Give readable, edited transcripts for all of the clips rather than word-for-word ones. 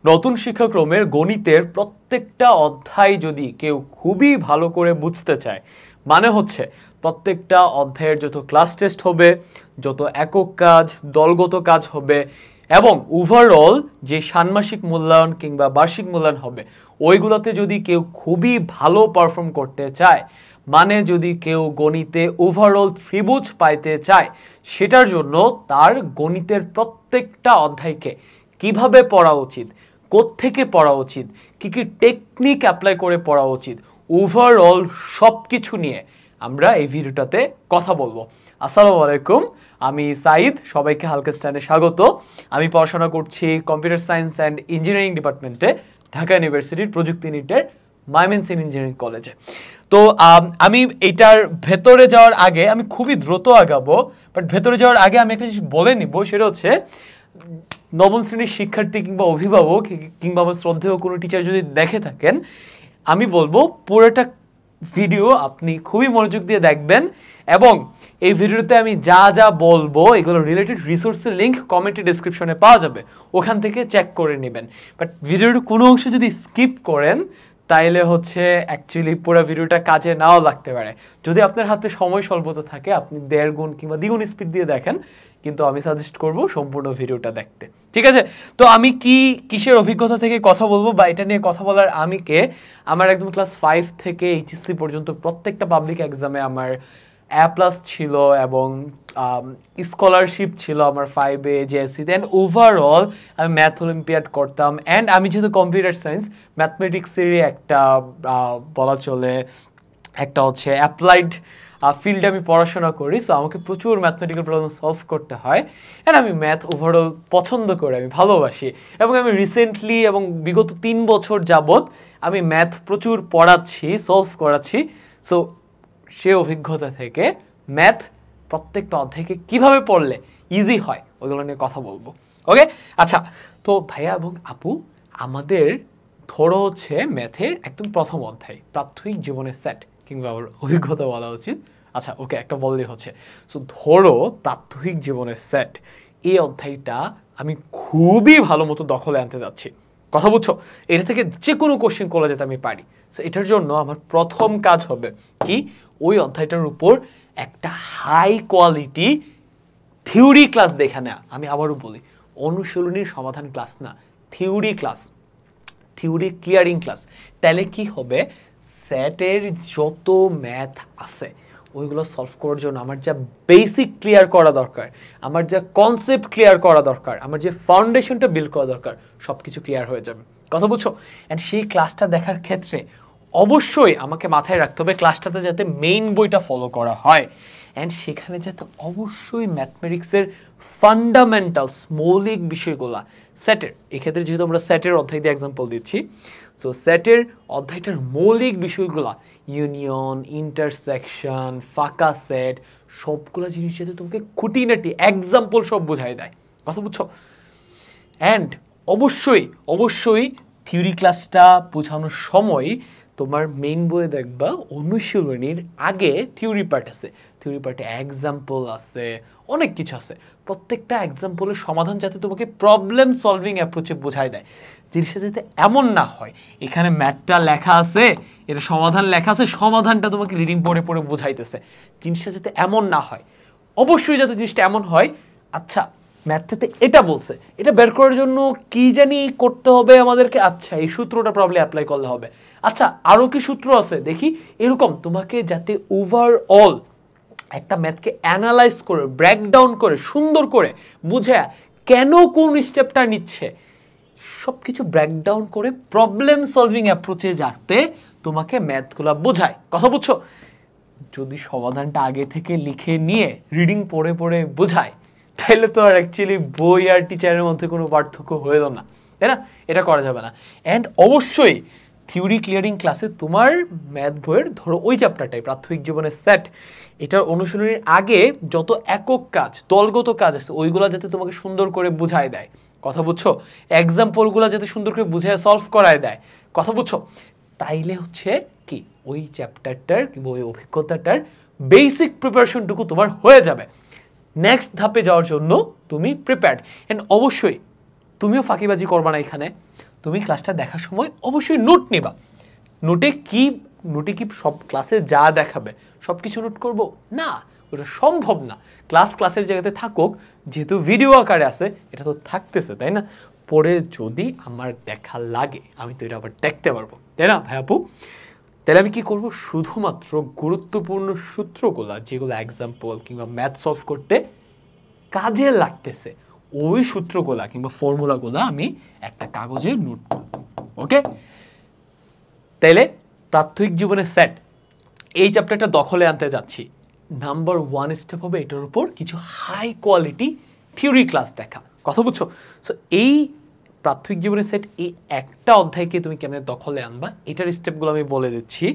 নতুন শিক্ষাক্রমের গণিতের প্রত্যেকটা অধ্যায় যদি কেউ খুবই ভালো করে বুঝতে চায়, মানে হচ্ছে প্রত্যেকটা অধ্যায়ের যত ক্লাস টেস্ট হবে, যত একক কাজ, দলগত কাজ হবে এবং ওভারঅল যে ষান্মাসিক মূল্যায়ন কিংবা বার্ষিক মূল্যায়ন হবে, ওইগুলোতে যদি কেউ খুবই ভালো পারফর্ম করতে চায়, মানে যদি কেউ গণিতে ওভারঅল ত্রিভুজ পাইতে চায়, সেটার জন্য তার গণিতের প্রত্যেকটা অধ্যায়কে কিভাবে পড়া উচিত, কোত্থেকে পড়া উচিত, কি কি টেকনিক অ্যাপ্লাই করে পড়া উচিত, ওভারঅল সব কিছু নিয়ে আমরা এই ভিডিওটাতে কথা বলবো। আসসালামু আলাইকুম, আমি সাইদ, সবাইকে হালকা স্ট্যান্ডে স্বাগত। আমি পড়াশোনা করছি কম্পিউটার সায়েন্স অ্যান্ড ইঞ্জিনিয়ারিং ডিপার্টমেন্টে, ঢাকা ইউনিভার্সিটির প্রযুক্তি ইউনিটের ময়মনসিংহ ইঞ্জিনিয়ারিং কলেজে। তো আমি এটার ভেতরে যাওয়ার আগে আমি খুবই দ্রুত আগাবো, বাট ভেতরে যাওয়ার আগে আমি একটা জিনিস বলে নিব, সেটা হচ্ছে নবম শ্রেণীর শিক্ষার্থী কিংবা অভিভাবক কিংবা আমার শ্রদ্ধেয় কোনো টিচার যদি দেখে থাকেন, আমি বলবো পুরোটা ভিডিও আপনি খুবই মনোযোগ দিয়ে দেখবেন এবং এই ভিডিওতে আমি যা যা বলবো এগুলো রিলেটেড রিসোর্সের লিঙ্ক কমেন্টে ডেসক্রিপশনে পাওয়া যাবে, ওখান থেকে চেক করে নেবেন। বাট ভিডিওর কোনো অংশ যদি স্কিপ করেন তাইলে হচ্ছে অ্যাকচুয়ালি পুরো ভিডিওটা কাজে নাও লাগতে পারে। যদি আপনার হাতে সময় স্বল্পতা থাকে, আপনি 1.5 গুণ কিংবা 2 গুণ স্পিড দিয়ে দেখেন, কিন্তু আমি সাজেস্ট করব সম্পূর্ণ ভিডিওটা দেখতে। ঠিক আছে? তো আমি কিসের অভিজ্ঞতা থেকে কথা বলবো বা এটা নিয়ে কথা বলার আমি কে, আমার একদম ক্লাস 5 থেকে এইচএসসি পর্যন্ত প্রত্যেকটা পাবলিক এক্সামে আমার A+ ছিল এবং স্কলারশিপ ছিল আমার 5-এ জেএসসি দেন। ওভারঅল আমি ম্যাথ অলিম্পিয়াড করতাম অ্যান্ড আমি যেহেতু কম্পিউটার সায়েন্স ম্যাথমেটিক্সেরই একটা বলা চলে একটা হচ্ছে অ্যাপ্লাইড ফিল্ডে আমি পড়াশোনা করি, সো আমাকে প্রচুর ম্যাথমেটিক্যাল প্রবলেম সলভ করতে হয় অ্যান্ড আমি ম্যাথ ওভারঅল পছন্দ করি, আমি ভালোবাসি এবং আমি রিসেন্টলি এবং বিগত 3 বছর যাবৎ আমি ম্যাথ প্রচুর পড়াচ্ছি, সলভ করাচ্ছি। সো সে অভিজ্ঞতা থেকে ম্যাথ প্রত্যেকটা অধ্যায়কে কিভাবে পড়লে ইজি হয় ওইগুলো নিয়ে কথা বলবো। ওকে, আচ্ছা, তো ভাইয়া এবং আপু, আমাদের ধরো হচ্ছে ম্যাথের একদম প্রথম অধ্যায় প্রাথমিক জীবনের সেট কিংবা আমার অভিজ্ঞতা বলা উচিত। আচ্ছা ওকে, একটা বললেই হচ্ছে। সো ধরো প্রাথমিক জীবনের সেট, এই অধ্যায়টা আমি খুবই ভালো মতো দখলে আনতে যাচ্ছি, কথা বুঝছো? এটা থেকে যে কোনো কোশ্চেন করা যেতে আমি পারি। সো এটার জন্য আমার প্রথম কাজ হবে কি, ওই অধ্যায়টার উপর একটা হাই কোয়ালিটি থিওরি ক্লাস দেখে নেওয়া। আমি আবারও বলি, অনুশীলনীর সমাধান ক্লাস না, theory class, theory clearing class. তাহলে কি হবে, সেটের যত ম্যাথ আছে ওইগুলো সলভ করার জন্য আমার যা বেসিক ক্লিয়ার করা দরকার, আমার যা কনসেপ্ট ক্লিয়ার করা দরকার, আমার যে ফাউন্ডেশনটা বিল্ড করা দরকার, সব কিছু ক্লিয়ার হয়ে যাবে, কথা বুঝছো? অ্যান্ড সেই ক্লাসটা দেখার ক্ষেত্রে অবশ্যই আমাকে মাথায় রাখতে হবে ক্লাসটাতে যাতে মেইন বইটা ফলো করা হয় অ্যান্ড সেখানে যাতে অবশ্যই ম্যাথমেটিক্সের ফান্ডামেন্টালস, মৌলিক বিষয়গুলা সেটের, এক্ষেত্রে যেহেতু আমরা সেটের অধ্যায় দিয়ে এক্সাম্পল দিচ্ছি, সো সেটের অধ্যায়টার মৌলিক বিষয়গুলা, ইউনিয়ন, ইন্টারসেকশন, ফাঁকা সেট, সবগুলা জিনিস যাতে তোমাকে খুঁটিনাটি এক্সাম্পল সব বোঝাই দেয়, কথা বুঝছো? অ্যান্ড অবশ্যই অবশ্যই থিওরি ক্লাসটা বোঝানোর সময় তোমার মেইন বইয়ে দেখবা অনুশীলনীর আগে থিওরি পার্ট আছে, থিওরি পার্টে এক্সাম্পল আছে, অনেক কিছু আছে। প্রত্যেকটা এক্সাম্পলের সমাধান যাতে তোমাকে প্রবলেম সলভিং অ্যাপ্রোচে বোঝায় দেয়, জিনিসটা যাতে এমন না হয় এখানে ম্যাথটা লেখা আছে, এটা সমাধান লেখা আছে, সমাধানটা তোমাকে রিডিং পড়ে পড়ে বোঝাইতেছে, জিনিসটা যাতে এমন না হয়। অবশ্যই যাতে জিনিসটা এমন হয়, আচ্ছা ম্যাথটাতে এটা বলছে, এটা বের করার জন্য কি জানি করতে হবে আমাদেরকে, আচ্ছা এই সূত্রটা প্রবলেম অ্যাপ্লাই করলে হবে, আচ্ছা আরও কি সূত্র আছে দেখি, এরকম তোমাকে যাতে ওভারঅল একটা ম্যাথকে অ্যানালাইজ করে, ব্রেকডাউন করে, সুন্দর করে বুঝে কেন কোন স্টেপটা নিচ্ছে, সব কিছু ব্রেকডাউন করে প্রবলেম সলভিং অ্যাপ্রোচে যাতে তোমাকে ম্যাথগুলো বোঝায়, কথা বুঝছো? যদি সমাধানটা আগে থেকে লিখে নিয়ে রিডিং পড়ে পড়ে বোঝায়, তাহলে তো আর অ্যাকচুয়ালি বই আর টিচারের মধ্যে কোনো পার্থক্য হইল না, তাই না? এটা করা যাবে না। অ্যান্ড অবশ্যই থিওরি ক্লিয়ারিং ক্লাসে তোমার ম্যাথ বইয়ের ধরো ওই চ্যাপ্টারটাই প্রাথমিক জীবনের সেট, এটার অনুশীলনের আগে যত একক কাজ, দলগত কাজ আছে, ওইগুলো যাতে তোমাকে সুন্দর করে বুঝায় দেয়, কথা বুঝছো? এক্সাম্পলগুলো যাতে সুন্দর করে বুঝায় সলভ করায় দেয়, কথা বুঝছো? তাইলে হচ্ছে কি ওই চ্যাপ্টারটার কিংবা ওই অভিজ্ঞতাটার বেসিক প্রিপারেশনটুকু তোমার হয়ে যাবে, নেক্সট ধাপে যাওয়ার জন্য তুমি প্রিপেয়ার্ড। অ্যান্ড অবশ্যই তুমিও ফাঁকিবাজি করবা না এখানে। তুমি ক্লাসটা দেখার সময় অবশ্যই নোট নিবা। নোটে কি সব ক্লাসে যা দেখাবে সব কিছু নোট করব না, ওটা সম্ভব না। ক্লাসের জায়গাতে থাকুক, যেহেতু ভিডিও আকারে আছে এটা তো থাকতেছে, তাই না? পরে যদি আমার দেখা লাগে আমি তো এটা আবার দেখতে পারবো, তাই না ভাই আপু? তাহলে আমি কি করব, শুধুমাত্র গুরুত্বপূর্ণ সূত্রগুলা যেগুলো এক্সাম্পল কিংবা ম্যাথ সলভ করতে কাজে লাগতেছে ওই সূত্রগুলা কিংবা ফর্মুলাগুলা আমি একটা কাগজে নোট করব। ওকে, তাইলে প্রাথমিক জীবনের সেট এই চ্যাপ্টারটা দখলে আনতে যাচ্ছি। নাম্বার 1 স্টেপ হবে এটার উপর কিছু হাই কোয়ালিটি থিওরি ক্লাস দেখা। কথা বুঝছো? সো এই প্রাথমিক জীবনের সেট এই একটা অধ্যায়কে তুমি কেমন দখলে আনবা এটার স্টেপগুলো আমি বলে দিচ্ছি।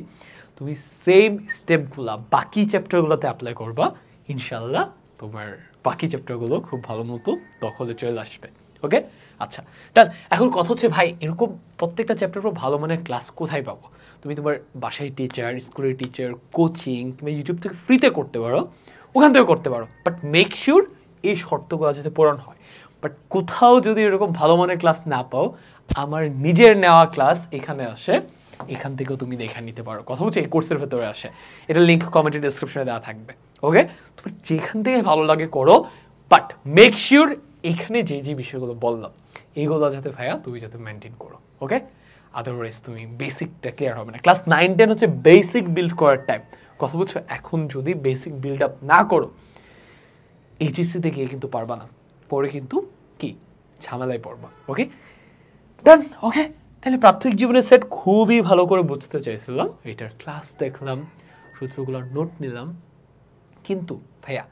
তুমি সেম স্টেপগুলা বাকি চ্যাপ্টারগুলোতে অ্যাপ্লাই করবা, ইনশাল্লাহ তোমার বাকি চ্যাপ্টারগুলো খুব ভালো মতো দখলে চলে আসবে। ওকে, আচ্ছা ডান। এখন কথা হচ্ছে ভাই, এরকম প্রত্যেকটা চ্যাপ্টার পর ভালো মানের ক্লাস কোথায় পাবো? তুমি তোমার বাসায় টিচার, স্কুলের টিচার, কোচিং কিংবা ইউটিউব থেকে ফ্রিতে করতে পারো, ওখান থেকে করতে পারো, বাট মেক শিওর এই শর্তগুলো যাতে পূরণ হয়। বাট কোথাও যদি এরকম ভালো মানের ক্লাস না পাও, আমার নিজের নেওয়া ক্লাস এখানে আসে, এখান থেকেও তুমি দেখে নিতে পারো। কথা বলছি এই কোর্সের ভেতরে আসে, এটা লিঙ্ক কমেন্টের ডেসক্রিপশনে দেওয়া থাকবে। ওকে, তোমার যেখান থেকে ভালো লাগে করো, বাট মেক শিওর এখানে যে যে বিষয়গুলো বললাম এইগুলো যাতে ভাইয়া তুমি যাতে মেনটেন করো। ওকে, আদারওয়াইজ তুমি বেসিকটা ক্লিয়ার হবে না। ক্লাস 9-10 হচ্ছে বেসিক বিল্ড করার টাইম। কথা বলছো, এখন যদি বেসিক বিল্ড আপ না করো এইচএসসিতে গিয়ে কিন্তু পারবা না, পরে কিন্তু কি ঝামেলায় পড়বা। ওকে ডান। ওকে, তাহলে প্রাথমিক জীবনের সেট খুবই ভালো করে বুঝতে চাইছিলাম, এটার ক্লাস দেখলাম, সূত্রগুলোর নোট নিলাম, কিন্তু ভাইয়া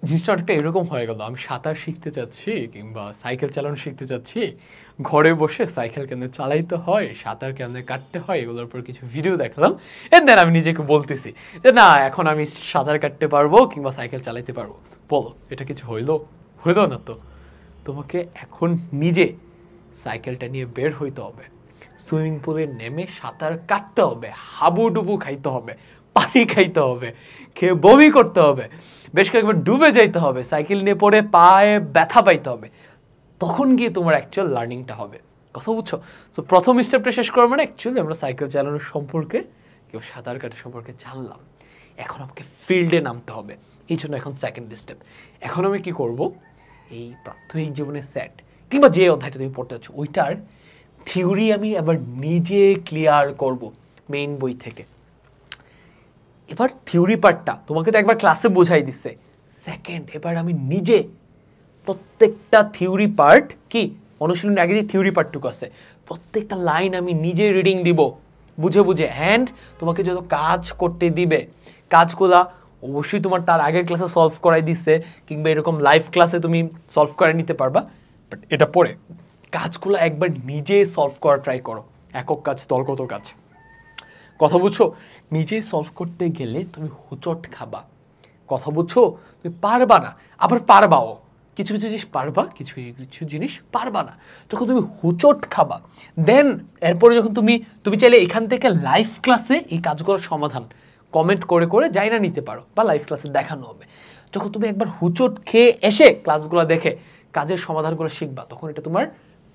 জিনিসটা অনেকটা এরকম হয়ে গেল, আমি সাঁতার শিখতে চাচ্ছি কিংবা সাইকেল চালানো শিখতে চাচ্ছি, ঘরে বসে সাইকেল কেমনে চালাইতে হয়, সাঁতার কেমনে কাটতে হয়, এগুলোর উপর কিছু ভিডিও দেখলাম, এন্ড দেন আমি নিজেকে বলতেছি যে না এখন আমি সাঁতার কাটতে পারবো কিংবা সাইকেল চালাইতে পারবো। বলো এটা কিছু হইলো না তো? তোমাকে এখন নিজে সাইকেলটা নিয়ে বের হইতে হবে, সুইমিং পুলে নেমে সাঁতার কাটতে হবে, হাবুডুবু খাইতে হবে, পানি খাইতে হবে, খেয়ে বমি করতে হবে, বেশ কয়েকবার ডুবে যাইতে হবে, সাইকেল নিয়ে পড়ে পায়ে ব্যথা পাইতে হবে, তখন গিয়ে তোমার অ্যাকচুয়াল লার্নিংটা হবে। কথা বুঝছো? সো প্রথম স্টেপটা শেষ করার মানে অ্যাকচুয়ালি আমরা সাইকেল চালানোর সম্পর্কে কেউ সাঁতার কাটা সম্পর্কে জানলাম, এখন আমাকে ফিল্ডে নামতে হবে। এই জন্য এখন সেকেন্ড স্টেপ, এখন আমি কি করব, এই প্রাথমিক জীবনের সেট কিংবা যে অধ্যায়টা তুমি পড়তে যাচ্ছ ওইটার থিওরি আমি আবার নিজে ক্লিয়ার করব মেইন বই থেকে। এবার থিওরি পার্টটা তোমাকে তো একবার ক্লাসে বোঝাই দিচ্ছে, সেকেন্ড এবার আমি নিজে প্রত্যেকটা থিওরি পার্ট কি অনুশীলনের আগে যে থিওরি পার্টটুকু আছে প্রত্যেকটা লাইন আমি নিজে রিডিং দিব বুঝে বুঝে, অ্যান্ড তোমাকে যত কাজ করতে দিবে কাজগুলা অবশ্যই তোমার তার আগের ক্লাসে সলভ করাই দিচ্ছে কিংবা এরকম লাইভ ক্লাসে তুমি সলভ করে নিতে পারবা, বাট এটা পরে কাজগুলো একবার নিজে সলভ করা ট্রাই করো, একক কাজ দলগত কাজ। কথা বুঝছো? নিজে সলভ করতে গেলে তুমি হোঁচট খাবা। কথা বুঝছো? তুমি পারবা না, আবার পারবাও, কিছু কিছু জিনিস পারবা, কিছু কিছু জিনিস পারবা না। যখন তুমি হোঁচট খাবা দেন এরপরে যখন তুমি চাইলে এখান থেকে লাইভ ক্লাসে এই কাজগুলোর সমাধান কমেন্ট করে করে যাই না নিতে পারো বা লাইভ ক্লাসে দেখানো হবে। যখন তুমি একবার হোঁচট খেয়ে এসে ক্লাসগুলো দেখে কাজের সমাধানগুলো শিখবা তখন এটা তোমার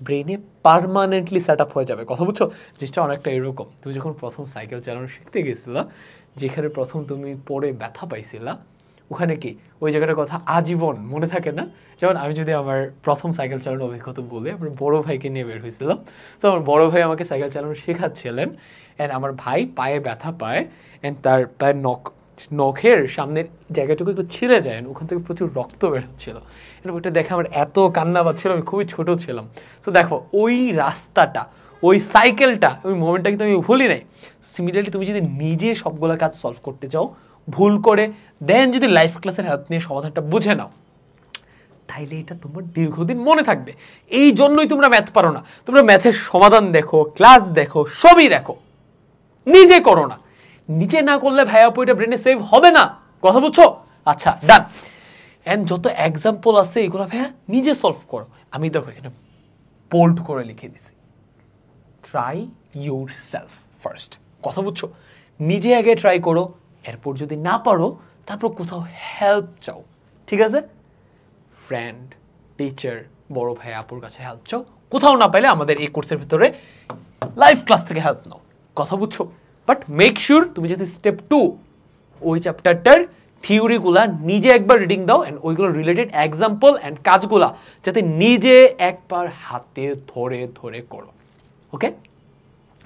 ব্রেনে পার্মানেন্টলি সেট আপ হয়ে যাবে। কথা বুঝছো? জিনিসটা অনেকটা এরকম, তুমি যখন প্রথম সাইকেল চালানো শিখতে গেছিলা, যেখানে প্রথম তুমি পড়ে ব্যথা পাইছিলা, ওখানে কি ওই জায়গাটার কথা আজীবন মনে থাকে না? যেমন আমি যদি আমার প্রথম সাইকেল চালানোর অভিজ্ঞতা বলি, আমার বড় ভাইকে নিয়ে বের হয়েছিলাম। তো আমার বড় ভাই আমাকে সাইকেল চালানো শেখাচ্ছিলেন, অ্যান্ড আমার ভাই পায়ে ব্যথা পায়, অ্যান্ড তার পায়ের নখের সামনের জায়গাটুকু একটু ছিঁড়ে যায়, ওখান থেকে প্রচুর রক্ত বের হচ্ছিল। এবং ওইটা দেখে আমার এত কান্না পাচ্ছিল, আমি খুবই ছোট ছিলাম। তো দেখো ওই রাস্তাটা, ওই সাইকেলটা, ওই মোমেন্টটা কিন্তু আমি ভুলি নাই। সিমিলারলি তুমি যদি নিজে সবগুলো কাজ সলভ করতে চাও ভুল করে, দেন যদি লাইফ ক্লাসের হেল্প নিয়ে সমাধানটা বুঝে নাও, তাইলে এটা তোমার দীর্ঘদিন মনে থাকবে। এই জন্যই তোমরা ম্যাথ পারো না, তোমরা ম্যাথের সমাধান দেখো, ক্লাস দেখো, সবই দেখো, নিজে করো না। নিজে না করলে ভাইয়া আপু এটা ব্রেনে সেভ হবে না। কথা বুঝছো? আচ্ছা ডান। এন্ড যত এক্সাম্পল আছে এগুলো ভাইয়া নিজে সলভ করো। আমি দেখো এখানে বোল্ড করে লিখে দিছি, ট্রাই ইউর সেলফ ফার্স্ট। কথা বুঝছো? নিজে আগে ট্রাই করো, এরপর যদি না পারো তারপর কোথাও হেল্প চাও। ঠিক আছে? ফ্রেন্ড, টিচার, বড় ভাই আপুর কাছে হেল্প চাও, কোথাও না পাইলে আমাদের এই কোর্সের ভিতরে লাইভ ক্লাস থেকে হেল্প নাও। কথা বুঝছো? বাট মেক শিওর তুমি যদি স্টেপ 2 ওই চ্যাপ্টারটার থিওরিগুলা নিজে একবার রিডিং দাও অ্যান্ড ওইগুলো রিলেটেড এক্সাম্পল অ্যান্ড কাজগুলা যাতে নিজে একবার হাতে ধরে ধরে করো। ওকে,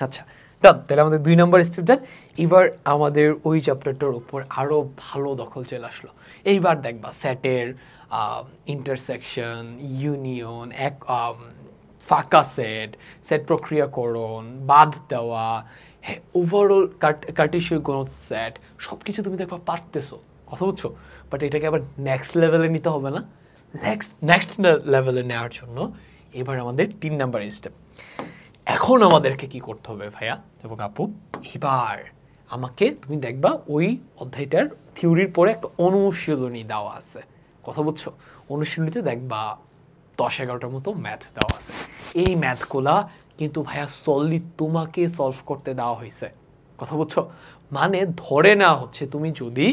আচ্ছা ডান। তাহলে আমাদের 2 নম্বর স্টেপ ডান। এবার আমাদের ওই চ্যাপ্টারটার উপর আরো ভালো দখল চলে আসলো। এইবার দেখবা সেটের ইন্টারসেকশন, ইউনিয়ন, ফাঁকা সেট, সেট প্রক্রিয়াকরণ, বাদ দেওয়া, হ্যাঁ ওভারঅল কার্টেশীয় গুণক সেট, সব কিছু তুমি দেখবা পারতেছো। কথা বুঝছো? বাট এটাকে আবার নেক্সট লেভেলে নিতে হবে না? নেক্সট লেভেলে নেওয়ার জন্য এবার আমাদের 3 নাম্বার স্টেপ। এখন আমাদেরকে কি করতে হবে ভাইয়া এবং আপু? এবার আমাকে তুমি দেখবা ওই অধ্যায়টার থিওরির পরে একটা অনুশীলনী দেওয়া আছে। কথা বুঝছো? অনুশীলনীতে দেখবা 10-11টার মতো ম্যাথ দেওয়া আছে। এই ম্যাথগুলা কিন্তু ভাইয়া সললি তোমাকে সলভ করতে দেওয়া হয়েছে। কথা বুঝছো? মানে ধরে নেওয়া হচ্ছে তুমি যদি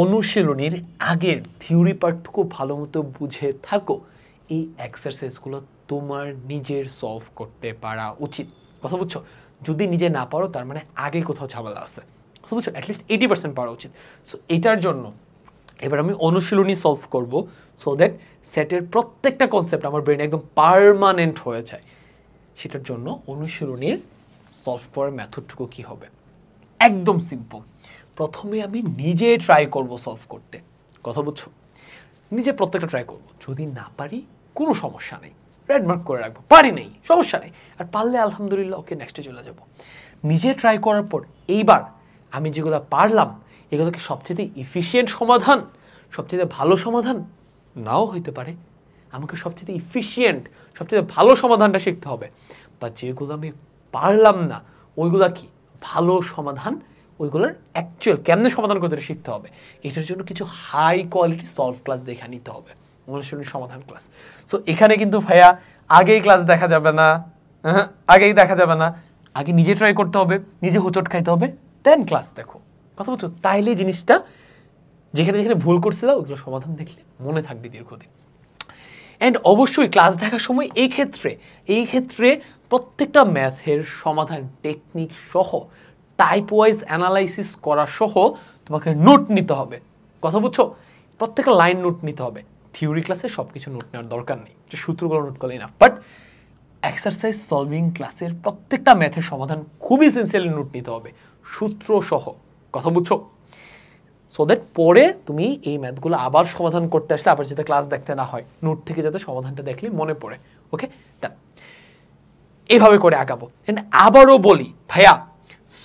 অনুশীলনীর আগের থিওরি পার্টটুকু ভালো মতো বুঝে থাকো, এই এক্সারসাইজগুলো তোমার নিজের সলভ করতে পারা উচিত। কথা বুঝছো? যদি নিজে না পারো তার মানে আগে কোথাও ঝামেলা আছে। কথা বুঝছো? অ্যাটলিস্ট 80% পারা উচিত। সো এটার জন্য এবার আমি অনুশীলনী সলভ করব, সো দ্যাট সেটের প্রত্যেকটা কনসেপ্ট আমার ব্রেনে একদম পার্মানেন্ট হয়ে যায়। সেটার জন্য অনুশীলনীর সলভ করার মেথডটুকু কি হবে? একদম সিম্পল। প্রথমে আমি নিজে ট্রাই করব সলভ করতে। কথা বুঝছো? নিজে প্রত্যেকটা ট্রাই করব। যদি না পারি কোনো সমস্যা নেই, রেড মার্ক করে রাখবো। পারি নেই, সমস্যা নেই। আর পারলে আলহামদুলিল্লাহ ওকে নেক্সটে চলে যাব। নিজে ট্রাই করার পর এইবার আমি যেগুলো পারলাম এগুলোকে সবচেয়ে ইফিশিয়েন্ট সমাধান, সবচেয়ে ভালো সমাধান নাও হইতে পারে। আমাকে সবচেয়ে ইফিশিয়েন্ট, সবচেয়ে ভালো সমাধানটা শিখতে হবে। বা যেগুলো আমি পারলাম না ওইগুলা কি ভালো সমাধান, ওইগুলোর অ্যাকচুয়াল কেমনে সমাধান করতে শিখতে হবে। এটার জন্য কিছু হাই কোয়ালিটি সলভ ক্লাস দেখে নিতে হবে, অনুশীলনী সমাধান ক্লাস। সো এখানে কিন্তু ভাইয়া আগেই ক্লাস দেখা যাবে না, আগেই দেখা যাবে না। আগে নিজে ট্রাই করতে হবে, নিজে হোঁচট খাইতে হবে, দেন ক্লাস দেখো। কথা বলছো? তাইলে জিনিসটা যেখানে যেখানে ভুল করছিল ওগুলো সমাধান দেখলে মনে থাকবে দীর্ঘদিন। অ্যান্ড অবশ্যই ক্লাস দেখার সময় এই ক্ষেত্রে প্রত্যেকটা ম্যাথের সমাধান টেকনিক সহ টাইপ ওয়াইজ অ্যানালাইসিস করা সহ তোমাকে নোট নিতে হবে। কথা বুঝছো? প্রত্যেকটা লাইন নোট নিতে হবে। থিওরি ক্লাসে সব কিছু নোট নেওয়ার দরকার নেই, যে সূত্রগুলো নোট করলেই না। বাট এক্সারসাইজ সলভিং ক্লাসের প্রত্যেকটা ম্যাথের সমাধান খুবই এসেনশিয়ালি নোট নিতে হবে, সূত্র সহ। কথা বুঝছো? সো দ্যাট পরে তুমি এই ম্যাথগুলো আবার সমাধান করতে আসলে আবার যাতে ক্লাস দেখতে না হয়, নোট থেকে যাতে সমাধানটা দেখলে মনে পড়ে। ওকে, এইভাবে করে আগাবো। আবারও বলি ভাইয়া,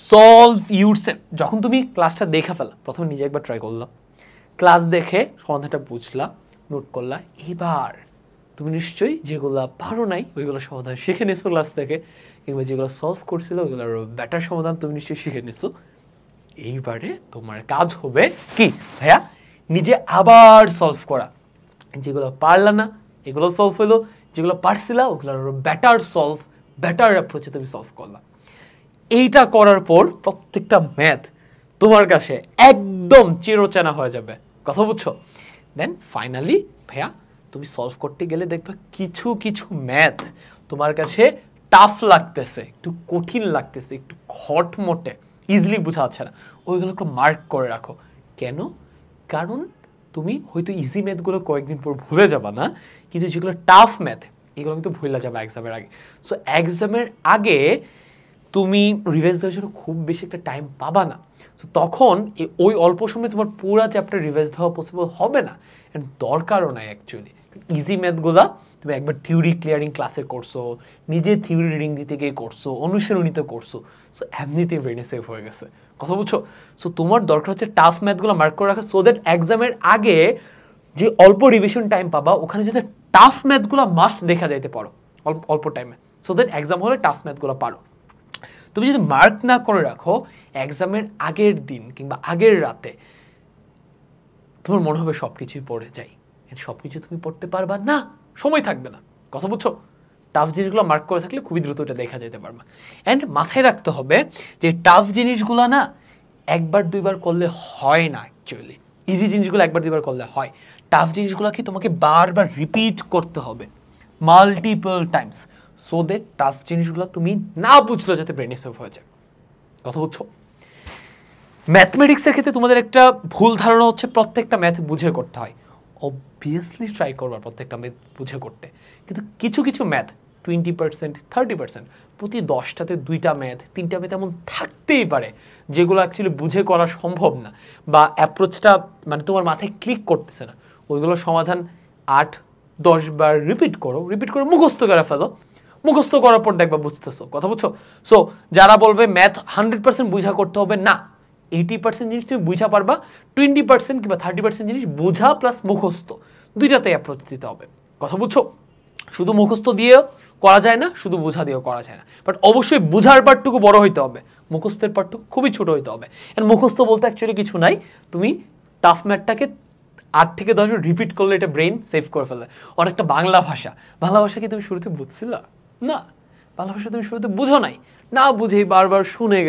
সলভ ইউরসেলফ। যখন তুমি ক্লাসটা দেখে ফেলা, প্রথমে নিজে একবার ট্রাই করলাম, ক্লাস দেখে সমাধানটা বুঝলা, নোট করলা, এবার তুমি নিশ্চয়ই যেগুলো পারো নাই ওইগুলো সমাধান শিখে নিছো ক্লাস থেকে, কিংবা যেগুলো সলভ করছিল ওইগুলোর বেটার সমাধান তুমি নিশ্চয়ই শিখে নিছো। এইবারে তোমার কাজ হবে কি ভাইয়া? নিজে আবার সলভ করা। যেগুলো পারলা না এগুলো সলভ হলো, যেগুলো পারছিলা ওগুলোর বেটার অ্যাপ্রোচে তুমি সলভ করলা। এইটা করার পর প্রত্যেকটা ম্যাথ তোমার কাছে একদম চিরচেনা হয়ে যাবে। কথা বুঝছো? দেন ফাইনালি ভাইয়া তুমি সলভ করতে গেলে দেখবে কিছু কিছু ম্যাথ তোমার কাছে টাফ লাগতেছে, একটু কঠিন লাগতেছে, একটু খটমটে, ইজিলি বোঝা যাচ্ছে না, ওইগুলো একটু মার্ক করে রাখো। কেন? কারণ তুমি হয়তো ইজি ম্যাথগুলো কয়েকদিন পর ভুলে যাবা না, কিন্তু যেগুলো টাফ ম্যাথ এগুলো কিন্তু ভুলে যাবে এক্সামের আগে। সো এক্সামের আগে তুমি রিভাইজ দেওয়ার জন্য খুব বেশি একটা টাইম পাবা না। সো তখন ওই অল্প সময় তোমার পুরা চ্যাপ্টার রিভাইজ দেওয়া পসিবল হবে না, অ্যান্ড দরকারও নাই অ্যাকচুয়ালি। ইজি ম্যাথগুলা তুমি একবার থিওরি ক্লিয়ারিং ক্লাসে করছো, নিজে থিওরি রিডিং দিতে গিয়ে করছো, অনুশীলনীতে করছো, সো এমনিতেই ব্রেনে সেভ হয়ে গেছে। কথা বুঝছো? সো তোমার দরকার হচ্ছে টাফ ম্যাথগুলো মার্ক করে রাখা, সো দ্যাট এক্সামের আগে যে অল্প রিভিশন টাইম পাবা ওখানে যাতে টাফ ম্যাথগুলো মাস্ট দেখা যাইতে পারো অল্প টাইমে, সো দ্যাট এক্সাম হলে টাফ ম্যাথগুলো পারো। তুমি যদি মার্ক না করে রাখো এক্সামের আগের দিন কিংবা আগের রাতে তোমার মনে হবে সব কিছুই পড়ে যাই, সব কিছু তুমি পড়তে পারবা না, সময় থাকবে না। কথা বুঝছো? টাফ জিনিসগুলো মার্ক করে থাকলে খুবই দ্রুত এটা দেখা যেতে পারবা। অ্যান্ড মাথায় রাখতে হবে যে টাফ জিনিসগুলো না একবার দুইবার করলে হয় না অ্যাকচুয়ালি, ইজি জিনিসগুলো একবার দুইবার করলে হয়। টাফ জিনিসগুলো কি তোমাকে বারবার রিপিট করতে হবে, multiple Times, so that tough জিনিসগুলো তুমি না বুঝলেও যাতে ব্রেনে সেভ হয়ে যায়। কথা বুঝছো? ম্যাথমেটিক্সের ক্ষেত্রে তোমাদের একটা ভুল ধারণা হচ্ছে প্রত্যেকটা ম্যাথ বুঝে করতে হয়। অবভিয়াসলি ট্রাই করবা প্রত্যেকটা ম্যাথ বুঝে করতে, কিন্তু কিছু কিছু ম্যাথ 20%, 30%, প্রতি 10টাতে 2টা ম্যাথ, 3টা ম্যাথ এমন থাকতেই পারে যেগুলো অ্যাকচুয়ালি বুঝে করা সম্ভব না, বা অ্যাপ্রোচটা মানে তোমার মাথায় ক্লিক করতেছে না। ওইগুলোর সমাধান 8-10 বার রিপিট করে মুখস্থ করে ফেলো। মুখস্থ করার পর দেখবা বুঝতেছো। কথা বুঝছো? সো যারা বলবে ম্যাথ 100% বুঝা করতে হবে, না, 80% জিনিস তুমি বুঝা পারবা, 20% কিংবা 30% জিনিস বুঝা প্লাস মুখস্থ, দুইটাতেই অ্যাপ্রোচ দিতে হবে। কথা বুঝছো? শুধু মুখস্থ দিয়েও করা যায় না, শুধু বুঝা দিয়েও করা যায় না, বাট অবশ্যই বুঝার পার্টটুকু বড় হইতে হবে, মুখস্থের পার্টটুকু খুবই ছোট হইতে হবে। এন্ড মুখস্থ বলতে অ্যাকচুয়ালি কিছু নাই, তুমি টাফ ম্যাথটাকে 8 থেকে 10 বার রিপিট করলে এটা ব্রেন সেভ করে ফেলে। অনেকটা বাংলা ভাষা কি তুমি শুরুতে বুঝছিলা? না, বাংলা ভাষা তুমি শুরুতে বুঝো নাই, না বুঝেই বারবার শুনে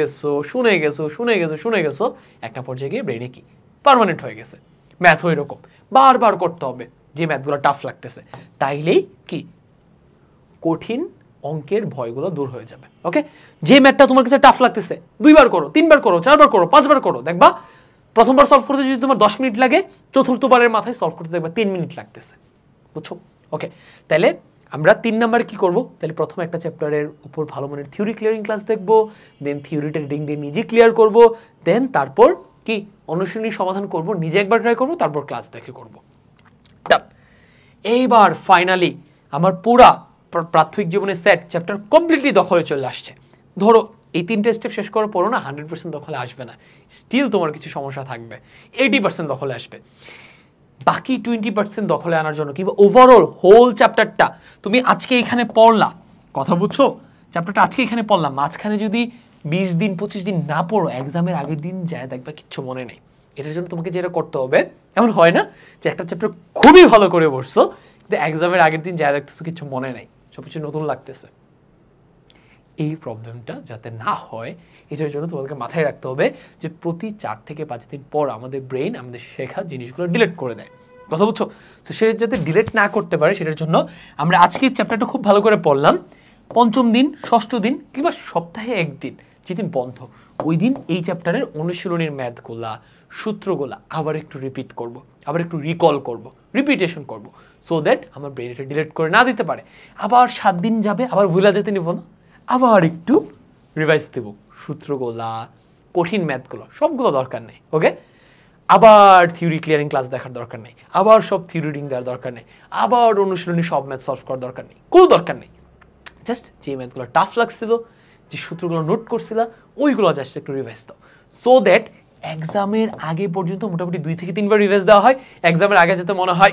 গেছো, একটা পর্যায়ে গিয়ে ব্রেনে কি পার্মানেন্ট হয়ে গেছে। ম্যাথ ওই রকম, বারবার করতে হবে যে ম্যাথগুলো টাফ লাগতেছে, তাইলেই কি কঠিন অঙ্কের ভয়গুলো দূর হয়ে যাবে। ওকে, যে ম্যাথটা তোমার কাছে টাফ লাগতেছে 2 বার করো, 3 বার করো, 4 বার করো, 5 বার করো, দেখবা প্রথমবার সলভ করতে যদি তোমার 10 মিনিট লাগে, চতুর্থবারের মাথায় সলভ করতে দেখবা 3 মিনিট লাগতেছে। বুঝছো? ওকে, তাহলে আমরা 3 নম্বরে কি করব? তাহলে প্রথমে একটা চ্যাপ্টারের উপর ভালো মানের থিওরি ক্লিয়ারিং ক্লাস দেখব, দেন থিওরিটা রিডিং দিয়ে নিজে ক্লিয়ার করব, দেন তারপর কি অনুশীলনী সমাধান করব, নিজে একবার ট্রাই করব, তারপর ক্লাস দেখে করব। এইবার ফাইনালি আমার পুরা প্রাথমিক জীবনের সেট চ্যাপ্টার কমপ্লিটলি দখলে চলে আসছে। ধরো এই 3টে স্টেপ শেষ করার পরও না 100% দখলে আসবে না, স্টিল তোমার কিছু সমস্যা থাকবে, 80% দখলে আসবে। বাকি 20% দখলে আনার জন্য কিংবা ওভারঅল হোল চ্যাপ্টারটা তুমি আজকে এখানে পড়লা, কথা বুঝছো, চ্যাপ্টারটা আজকে এখানে পড়লাম, মাঝখানে যদি 20 দিন 25 দিন না পড়ো, এক্সামের আগের দিন যায় দেখবা কিচ্ছু মনে নেই। এটার জন্য তোমাকে যেটা করতে হবে, এমন হয় না যে একটা চ্যাপ্টার খুবই ভালো করে পড়ছো কিন্তু এক্সামের আগের দিন যায় দেখতেছো কিছু মনে নেই, সবকিছু নতুন লাগতেছে। এই প্রবলেমটা যাতে না হয়, এটার জন্য তোমাদেরকে মাথায় রাখতে হবে যে প্রতি 4 থেকে 5 দিন পর আমাদের ব্রেন আমাদের শেখা জিনিসগুলো ডিলিট করে দেয়। কথা বুঝছো? তো সেটা যাতে ডিলিট না করতে পারে, সেটার জন্য আমরা আজকের চ্যাপ্টারটা খুব ভালো করে পড়লাম। পঞ্চম দিন, ষষ্ঠ দিন কিংবা সপ্তাহে একদিন যেদিন বন্ধ, ওই দিন এই চ্যাপ্টারের অনুশীলনীর ম্যাথগুলা, সূত্রগুলা আবার একটু রিপিট করব, আবার একটু রিকল করব, রিপিটেশন করব, সো দ্যাট আমার ব্রেন এটা ডিলিট করে না দিতে পারে। আবার 7 দিন যাবে, আবার ভুলা যেতে নিব না, আবার একটু রিভাইজ দেব, সূত্রগুলা, কঠিন ম্যাথগুলো সবগুলো দরকার নেই। ওকে, আবার থিওরি ক্লিয়ারিং ক্লাস দেখার দরকার নেই, আবার সব থিওরি রিডিং দেওয়ার দরকার নেই, আবার অনুশীলনী সব ম্যাথ সলভ করার দরকার নেই, কোনো দরকার নেই। জাস্ট যে ম্যাথগুলো টাফ লাগছিল, যে সূত্রগুলো নোট করছিল, ওইগুলো জাস্ট একটু রিভাইজ দাও, সো দ্যাট এক্সামের আগে পর্যন্ত মোটামুটি 2 থেকে 3 বার রিভাইজ দেওয়া হয়, এক্সামের আগে যাতে মনে হয়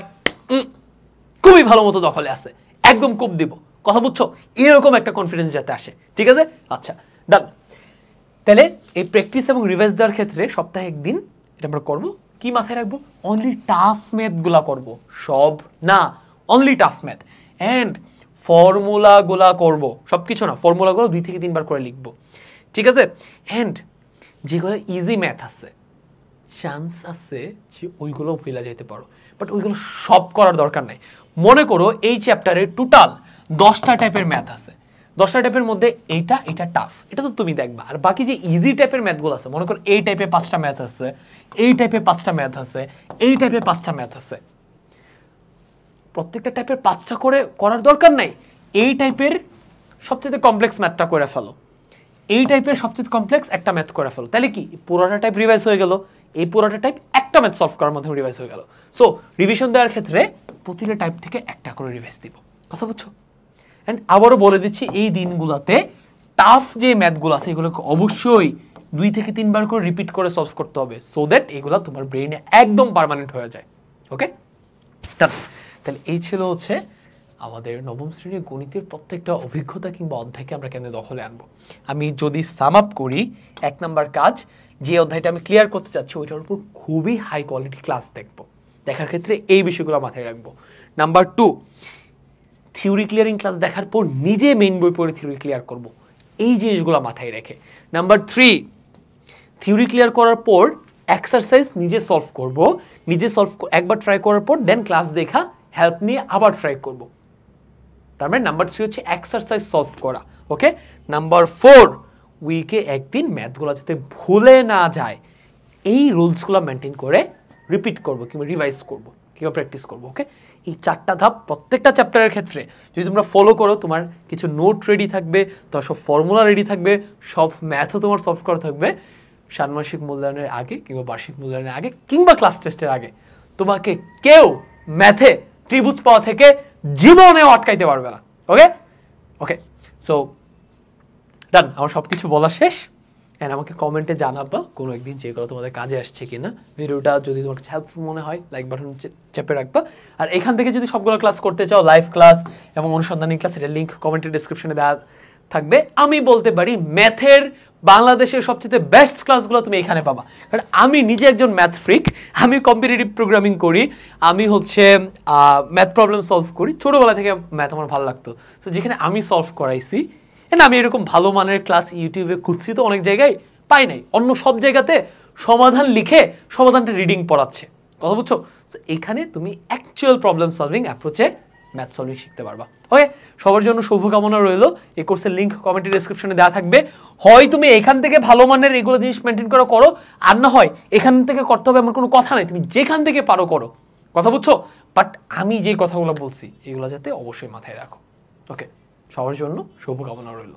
খুবই ভালো মতো দখলে আছে, একদম কোপ দিব। কথা বুঝছো? এরকম একটা কনফিডেন্স যাতে আসে। ঠিক আছে, আচ্ছা ডান। তাহলে এই প্র্যাকটিস এবং রিভাইজ দেওয়ার ক্ষেত্রে সপ্তাহে একদিন এটা আমরা করবো। কি মাথায় রাখবো? অনলি টাফ ম্যাথগুলা করব, সব না, অনলি টাফ ম্যাথ। অ্যান্ড ফর্মুলাগুলা করব, সব কিছু না, ফর্মুলাগুলো 2 থেকে 3 বার করে লিখবো। ঠিক আছে, অ্যান্ড যেগুলো ইজি ম্যাথ আছে, চান্স আছে যে ওইগুলো ফেলা যেতে পারো, বাট ওইগুলো সব করার দরকার নাই। মনে করো এই চ্যাপ্টারে টোটাল 10টা টাইপের ম্যাথ আছে, 10টা টাইপের মধ্যে এটা টাফ, এটা তো তুমি দেখবা। আর বাকি যে ইজি টাইপের ম্যাথগুলো আছে, মনে করো এই টাইপে 5টা ম্যাথ আছে, এই টাইপে 5টা ম্যাথ আছে, এই টাইপে 5টা ম্যাথ আছে, প্রত্যেকটা টাইপের 5টা করে করার দরকার নাই। এই টাইপের সবচেয়ে কমপ্লেক্স ম্যাথটা করে ফেলো, এই টাইপের সবচেয়ে কমপ্লেক্স একটা ম্যাথ করে ফেলো, তাহলে কি পুরোটা টাইপ রিভাইজ হয়ে গেল, এই পুরোটা টাইপ একটা ম্যাথ সলভ করার মাধ্যমে রিভাইজ হয়ে গেল। সো রিভিশন দেওয়ার ক্ষেত্রে প্রতিটা টাইপ থেকে একটা করে রিভাইজ দিব। কথা বুঝছো? অ্যান্ড আবারও বলে দিচ্ছি, এই দিনগুলোতে টাফ যে ম্যাথগুলো আছে এগুলোকে অবশ্যই 2 থেকে 3 বার করে রিপিট করে সলভ করতে হবে, সো দ্যাট এগুলো তোমার ব্রেইনে একদম পার্মানেন্ট হয়ে যায়। ওকে, তাহলে এই ছিল হচ্ছে আমাদের নবম শ্রেণীর গণিতের প্রত্যেকটা অভিজ্ঞতা কিংবা অধ্যায়কে আমরা কেন দখলে আনবো। আমি যদি সাম আপ করি, 1 নাম্বার কাজ, যে অধ্যায়টা আমি ক্লিয়ার করতে চাচ্ছি ওইটার উপর খুবই হাই কোয়ালিটি ক্লাস দেখবো, দেখার ক্ষেত্রে এই বিষয়গুলো মাথায় রাখবো। নাম্বার 2, থিওরি ক্লিয়ারিং ক্লাস দেখার পর নিজে মেইন বই পড়ে থিওরি ক্লিয়ার করব, এই জিনিসগুলো মাথায় রেখে। নাম্বার 3, থিওরি ক্লিয়ার করার পর এক্সারসাইজ নিজে সলভ করব, নিজে সলভ একবার ট্রাই করার পর দেন ক্লাস দেখা হেল্প নিয়ে আবার ট্রাই করব। তার মানে নাম্বার 3 হচ্ছে এক্সারসাইজ সলভ করা। ওকে, নাম্বার 4 উইকে একদিন ম্যাথগুলো যাতে ভুলে না যায় এই রুলসগুলো মেনটেন করে রিপিট করবো কিংবা রিভাইজ করবো কিংবা প্র্যাকটিস করবো। ওকে, এই 4টা ধাপ প্রত্যেকটা চ্যাপ্টারের ক্ষেত্রে যদি তোমরা ফলো করো, তোমার কিছু নোট রেডি থাকবে, তোমার সব ফর্মুলা রেডি থাকবে, সব ম্যাথও তোমার সলভ করা থাকবে। ষান্মাসিক মূল্যায়নের আগে কিংবা বার্ষিক মূল্যায়নের আগে কিংবা ক্লাস টেস্টের আগে তোমাকে কেউ ম্যাথে ত্রিভুজ পাওয়া থেকে জীবনেও আটকাইতে পারবে না। ওকে ওকে, সো ডান, আমার সব কিছু বলা শেষ। অ্যান্ড আমাকে কমেন্টে জানাবা কোনো একদিন যেগুলো তোমাদের কাজে আসছে কিনা। ভিডিওটা যদি তোমার হেল্পফুল মনে হয় লাইক বাটন চেপে রাখবা। আর এখান থেকে যদি সবগুলো ক্লাস করতে চাও, লাইভ ক্লাস এবং অনুসন্ধানী ক্লাস, এটার লিঙ্ক কমেন্টের ডিসক্রিপশনে দেওয়া থাকবে। আমি বলতে পারি ম্যাথের বাংলাদেশের সবচেয়ে বেস্ট ক্লাসগুলো তুমি এখানে পাবা, কারণ আমি নিজে একজন ম্যাথ ফ্রিক, আমি কম্পিটিটিভ প্রোগ্রামিং করি, আমি হচ্ছে ম্যাথ প্রবলেম সলভ করি, ছোটোবেলা থেকে ম্যাথ আমার ভালো লাগতো। তো যেখানে আমি সলভ করাইছি, আমি এরকম ভালো মানের ক্লাস ইউটিউবে খুঁজছি তো অনেক জায়গায় পাই নাই, অন্য সব জায়গাতে সমাধান লিখে সমাধানটা রিডিং পড়াচ্ছে, কথা বুঝছো? তো এখানে তুমি অ্যাকচুয়াল প্রবলেম সলভিং অ্যাপ্রোচে ম্যাথ সলভিং শিখতে পারবা। ওকে, সবার জন্য শুভকামনা রইল। এই কোর্সের লিঙ্ক কমেন্টের ডেসক্রিপশনে দেওয়া থাকবে। হয় তুমি এখান থেকে ভালো মানের এগুলো জিনিস মেনটেন করে করো, আর না হয় এখান থেকে করতে হবে এমন কোনো কথা নাই, তুমি যেখান থেকে পারো করো, কথা বুঝছো? বাট আমি যে কথাগুলো বলছি এগুলো যাতে অবশ্যই মাথায় রাখো। ওকে, সবার জন্য শুভকামনা রইল।